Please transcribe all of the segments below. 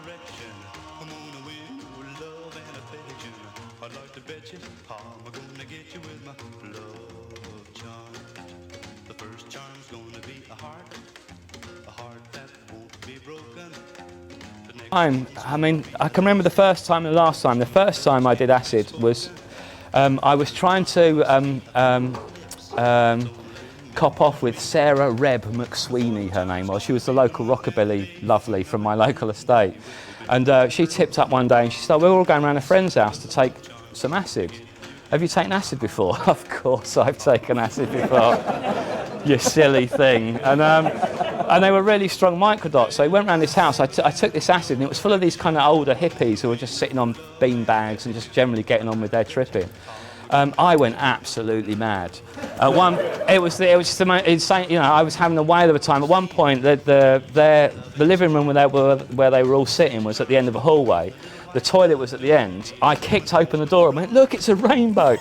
direction. I'm gonna win with love and affection. I'd like to bet you I'm gonna get you with my love charm. The first charm's gonna be a heart that won't be broken. I mean, I can remember the first time and the last time. The first time I did acid was, I was trying to cop off with Sarah Reb McSweeney, her name was. She was the local rockabilly lovely from my local estate. And she tipped up one day and she said, we're all going around a friend's house to take some acid. Have you taken acid before? Of course I've taken acid before. You silly thing. And they were really strong microdots. So we went around this house, I took this acid and it was full of these kind of older hippies who were just sitting on bean bags and just generally getting on with their tripping. I went absolutely mad. It was just the most insane, you know, I was having a whale of a time. At one point, the living room where they were all sitting was at the end of a hallway. The toilet was at the end. I kicked open the door and went, look, it's a rainbow.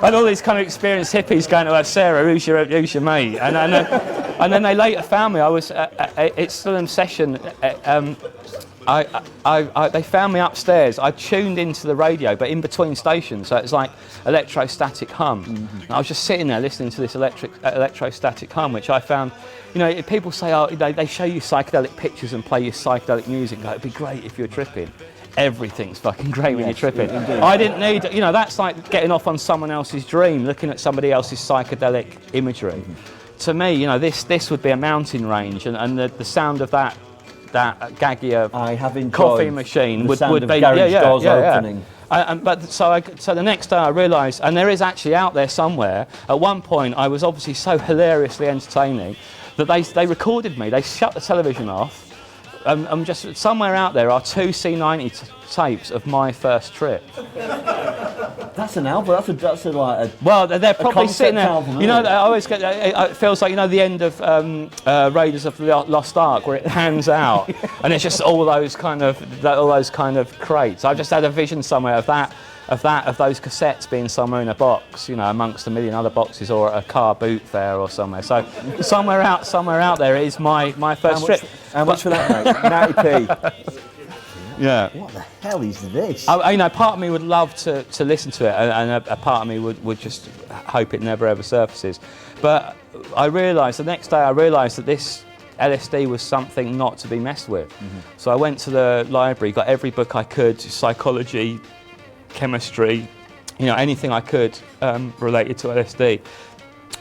And all these kind of experienced hippies going to her, Sarah, who's your mate? And then they later found me. I was, it's still in session. They found me upstairs. I tuned into the radio, but in between stations, so it's like electrostatic hum. Mm-hmm. And I was just sitting there listening to this electrostatic hum, which I found, you know, people say, oh, they show you psychedelic pictures and play you psychedelic music. Go, it'd be great if you're tripping. Everything's fucking great when you're tripping. Indeed. I didn't need, you know, that's like getting off on someone else's dream, looking at somebody else's psychedelic imagery. Mm-hmm. To me, you know, this would be a mountain range, and the sound of that Gaggia coffee machine would be garage doors opening. So the next day I realised, and there is actually out there somewhere. At one point, I was obviously so hilariously entertaining that they recorded me. They shut the television off. I'm just somewhere out there are 2 C90 tapes of my first trip. That's an album. That's like a. Well, they're probably sitting there. Album, you know, I always get. It feels like, you know, the end of Raiders of the Lost Ark, where it pans out, and it's just all those kind of crates. I've just had a vision somewhere of those cassettes being somewhere in a box, you know, amongst a million other boxes, or a car boot fair or somewhere. So somewhere out there is my first trip. How much for that, mate? 90p. Yeah. What the hell is this? You know, part of me would love to listen to it, and a part of me would just hope it never ever surfaces. But I realised, the next day I realised that this LSD was something not to be messed with. Mm-hmm. So I went to the library, got every book I could, psychology, chemistry, you know, anything I could related to LSD,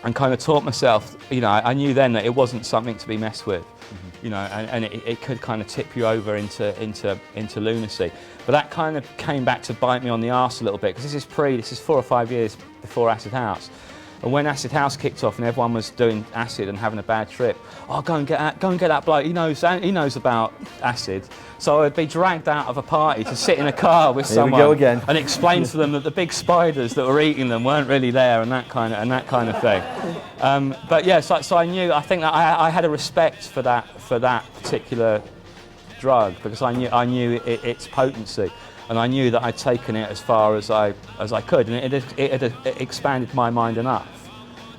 and kind of taught myself, you know, I knew then that it wasn't something to be messed with. You know, and it could kind of tip you over into lunacy. But that kind of came back to bite me on the arse a little bit, because this is 4 or 5 years before Acid House. And when Acid House kicked off and everyone was doing acid and having a bad trip, oh, go and get that bloke, he knows about acid. So I'd be dragged out of a party to sit in a car with someone and explain to them that the big spiders that were eating them weren't really there, and that kind of thing. But yeah, so I knew. I think that I had a respect for that particular drug, because I knew its potency, and I knew that I'd taken it as far as I could, and it had expanded my mind enough.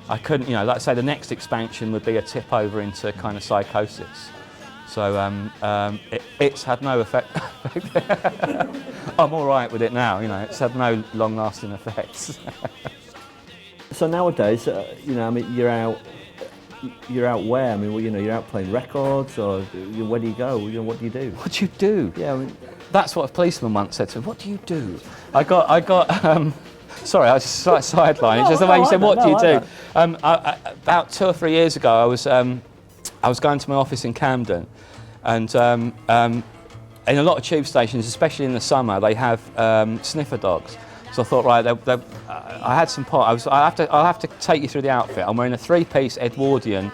I couldn't, you know, like I say, the next expansion would be a tip over into kind of psychosis. So it's had no effect. I'm all right with it now, you know. It's had no long-lasting effects. So nowadays, you know, I mean, you're out where? I mean, well, you know, you're out playing records, or where do you go? You know, what do you do? What do you do? Yeah, I mean, that's what a policeman once said to me. What do you do? I got. Sorry, I was just sidelined. It's just the way you said, "What do you do?" About 2 or 3 years ago, I was going to my office in Camden, and in a lot of tube stations, especially in the summer, they have sniffer dogs. So I thought, right, I had some pot. I'll have to take you through the outfit. I'm wearing a 3-piece Edwardian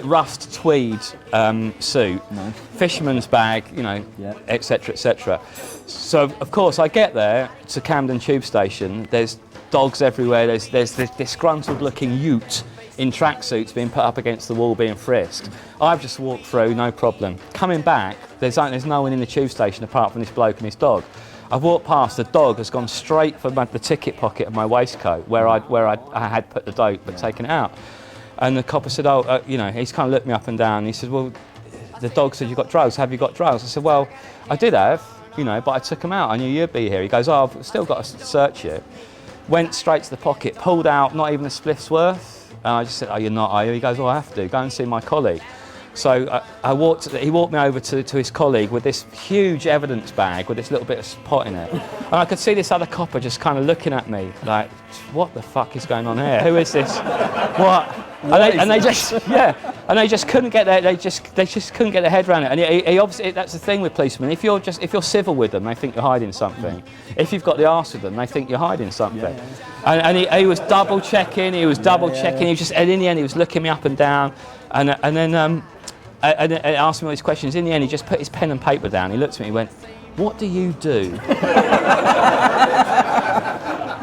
rust tweed suit, nice. Fisherman's bag, you know, etc., etc. So of course I get there to Camden Tube Station. There's dogs everywhere. There's this disgruntled-looking ute in tracksuits being put up against the wall, being frisked. I've just walked through, no problem. Coming back, there's no one in the tube station apart from this bloke and his dog. I've walked past, the dog has gone straight for the ticket pocket of my waistcoat, where I had put the dope but taken it out. And the copper said, he's kind of looked me up and down. He said, well, the dog said, you got drugs. Have you got drugs? I said, well, I did have, but I took them out. I knew you'd be here. He goes, oh, I've still got to search you. Went straight to the pocket, pulled out not even a spliff's worth. And I just said, oh, you're not, are you? He goes, oh, I have to. Go and see my colleague. So he walked me over to his colleague with this huge evidence bag with this little bit of pot in it. And I could see this other copper just kind of looking at me like, what the fuck is going on here? Who is this? What? And they just couldn't get they just couldn't get their head around it. And he obviously, that's the thing with policemen. If you're civil with them, they think you're hiding something. If you've got the arse with them, they think you're hiding something. And he was double checking. He was double checking. And in the end, he was looking me up and down. And then asked me all these questions. In the end, he just put his pen and paper down. He looked at me. He went, "What do you do?"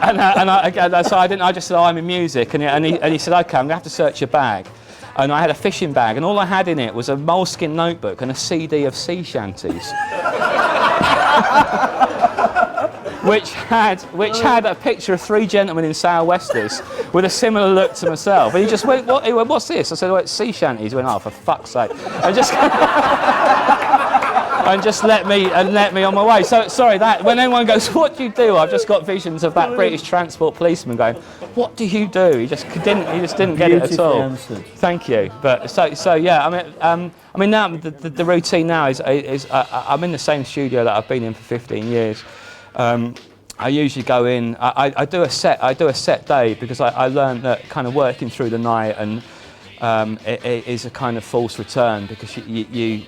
So I just said, oh, I'm in music, and he said, okay, I'm going to have to search your bag. And I had a fishing bag, and all I had in it was a moleskin notebook and a CD of sea shanties. which had a picture of 3 gentlemen in sou'westers with a similar look to myself. And he just went, what? He went, what's this? I said, oh, it's sea shanties. He went, oh, for fuck's sake. And just let me on my way. So sorry, that when anyone goes, what do you do? I've just got visions of that British transport policeman going, what do you do? He just didn't get it at all. Answered. Thank you. But so yeah. I mean now the routine now is I'm in the same studio that I've been in for 15 years. I usually go in. I do a set day because I learned that kind of working through the night and it is a kind of false return because you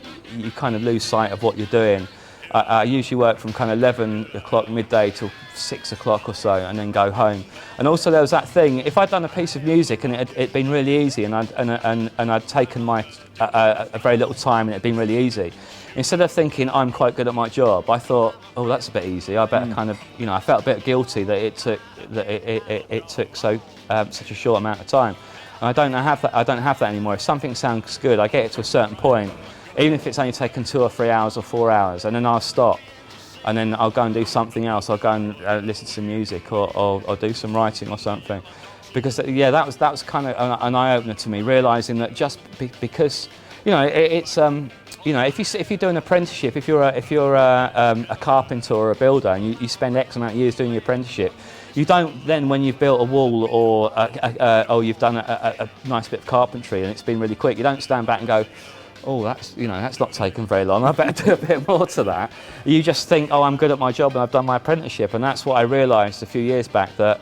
kind of lose sight of what you're doing. I usually work from kind of 11 o'clock midday till 6 o'clock or so and then go home. And also there was that thing, if I'd done a piece of music and it'd been really easy and I'd taken a very little time and it'd been really easy, instead of thinking I'm quite good at my job, I thought, oh, that's a bit easy. I better kind of, I felt a bit guilty that it took such a short amount of time. And I don't have that anymore. If something sounds good, I get it to a certain point, even if it's only taken 2 or 3 hours or 4 hours, and then I'll stop, and then I'll go and do something else. I'll go and listen to some music or do some writing or something, because that was kind of an eye opener to me, realising that just because if you do an apprenticeship, if you're a carpenter or a builder and you spend X amount of years doing your apprenticeship, you don't then, when you've built a wall or you've done a nice bit of carpentry and it's been really quick, you don't stand back and go, oh, that's not taken very long, I better do a bit more to that. You just think, oh, I'm good at my job and I've done my apprenticeship. And that's what I realised a few years back, that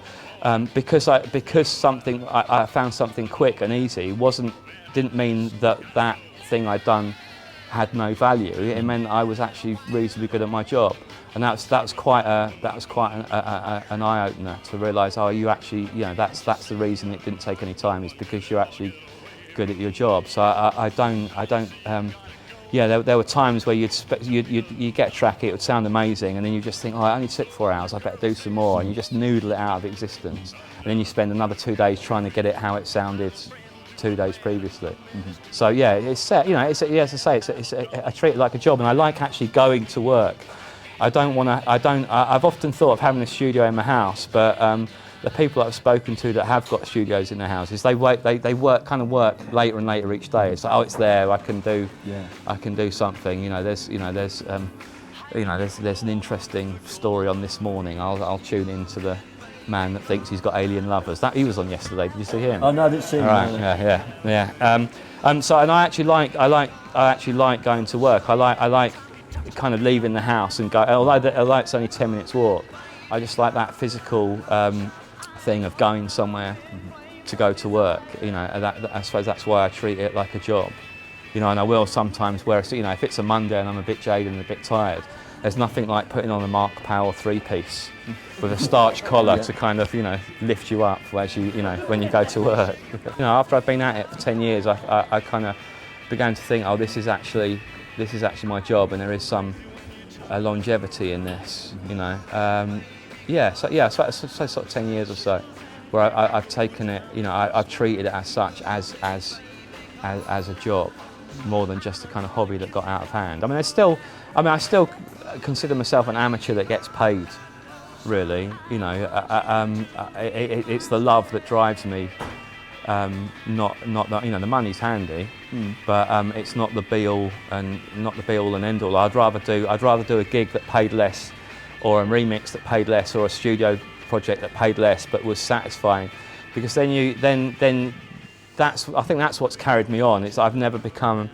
because I found something quick and easy didn't mean that thing I'd done had no value. It meant I was actually reasonably good at my job. And that was quite an eye opener to realise, oh, you actually, that's the reason it didn't take any time, is because you're actually good at your job. So there were times where you'd get a track, it would sound amazing, and then you just think, oh, I only took 4 hours, I better do some more, and you just noodle it out of existence, and then you spend another 2 days trying to get it how it sounded 2 days previously. So yeah, it's set. As I say, I treat it like a job, and I like actually going to work. I've often thought of having a studio in my house, but the people I've spoken to that have got studios in their houses, they work later and later each day. It's like, oh, it's there, I can do something. There's an interesting story on this morning. I'll tune into the man that thinks he's got alien lovers. That he was on yesterday. Did you see him? Oh no, I didn't see him. Right, yeah. So, and I actually like going to work. I like kind of leaving the house and go. Although it's only 10 minutes walk, I just like that physical thing of going somewhere to go to work. I suppose that's why I treat it like a job. And I will sometimes wear. If it's a Monday and I'm a bit jaded and a bit tired, there's nothing like putting on a Mark Powell 3-piece with a starch collar to kind of lift you up as when you go to work. After I've been at it for 10 years, I kind of began to think, oh, this is actually my job, and there is some longevity in this. So sort of 10 years or so, where I've taken it. I've treated it as such, as a job, more than just a kind of hobby that got out of hand. I still consider myself an amateur that gets paid, really. It's the love that drives me not that, you know, the money's handy, but it's not the be all and end all. I'd rather do a gig that paid less, or a remix that paid less, or a studio project that paid less but was satisfying, because then that's, I think that's what's carried me on. It's I've never become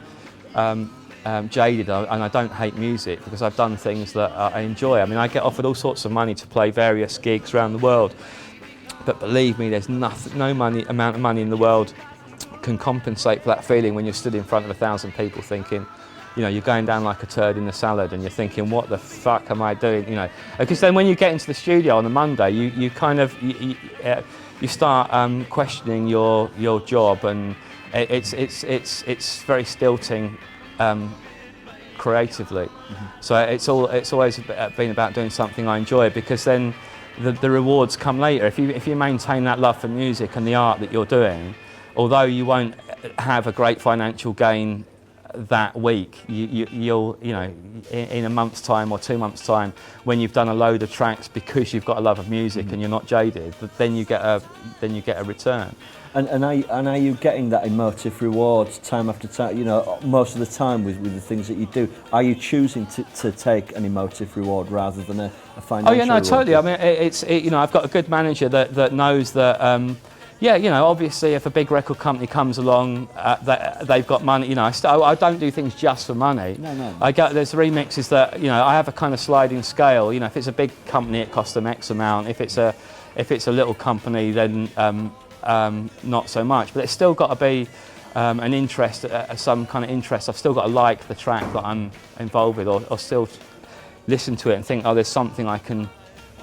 jaded, and I don't hate music because I've done things that I enjoy. I mean, I get offered all sorts of money to play various gigs around the world, but believe me, there's no amount of money in the world can compensate for that feeling when you're stood in front of 1,000 people thinking, you know, you're going down like a turd in the salad, and you're thinking, what the fuck am I doing? You know, because then when you get into the studio on a Monday, you kind of you start questioning your job, and it's very stilting creatively. So it's always been about doing something I enjoy, because then the rewards come later. If you maintain that love for music and the art that you're doing, although you won't have a great financial gain that week, you'll you know, in a month's time or 2 months' time, when you've done a load of tracks because you've got a love of music and you're not jaded, then you get a return. And are you getting that emotive reward time after time? You know, most of the time with the things that you do, are you choosing to take an emotive reward rather than a financial? Oh yeah, no, reward? totally. I mean, you know, I've got a good manager that knows that. Yeah, you know, obviously, if a big record company comes along, they've got money. You know, I don't do things just for money. No. There's remixes that, you know, I have a kind of sliding scale. You know, if it's a big company, it costs them X amount. If it's a little company, then not so much. But it's still got to be an interest, some kind of interest. I've still got to like the track that I'm involved with, or still listen to it and think, oh, there's something I can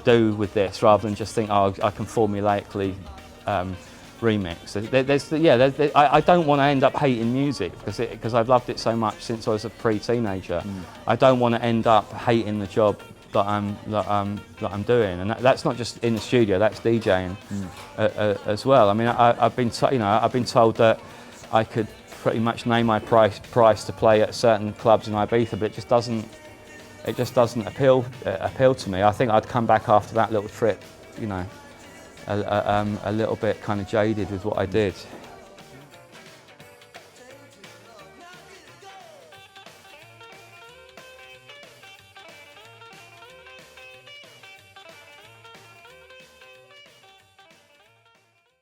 do with this, rather than just think, oh, I can formulaically remix. I don't want to end up hating music because I've loved it so much since I was a pre-teenager. I don't want to end up hating the job that I'm doing, and that's not just in the studio. That's DJing as well. I mean, I've been told that I could pretty much name my price to play at certain clubs in Ibiza, but it just doesn't appeal to me. I think I'd come back after that little trip, you know, a little bit kind of jaded with what I did.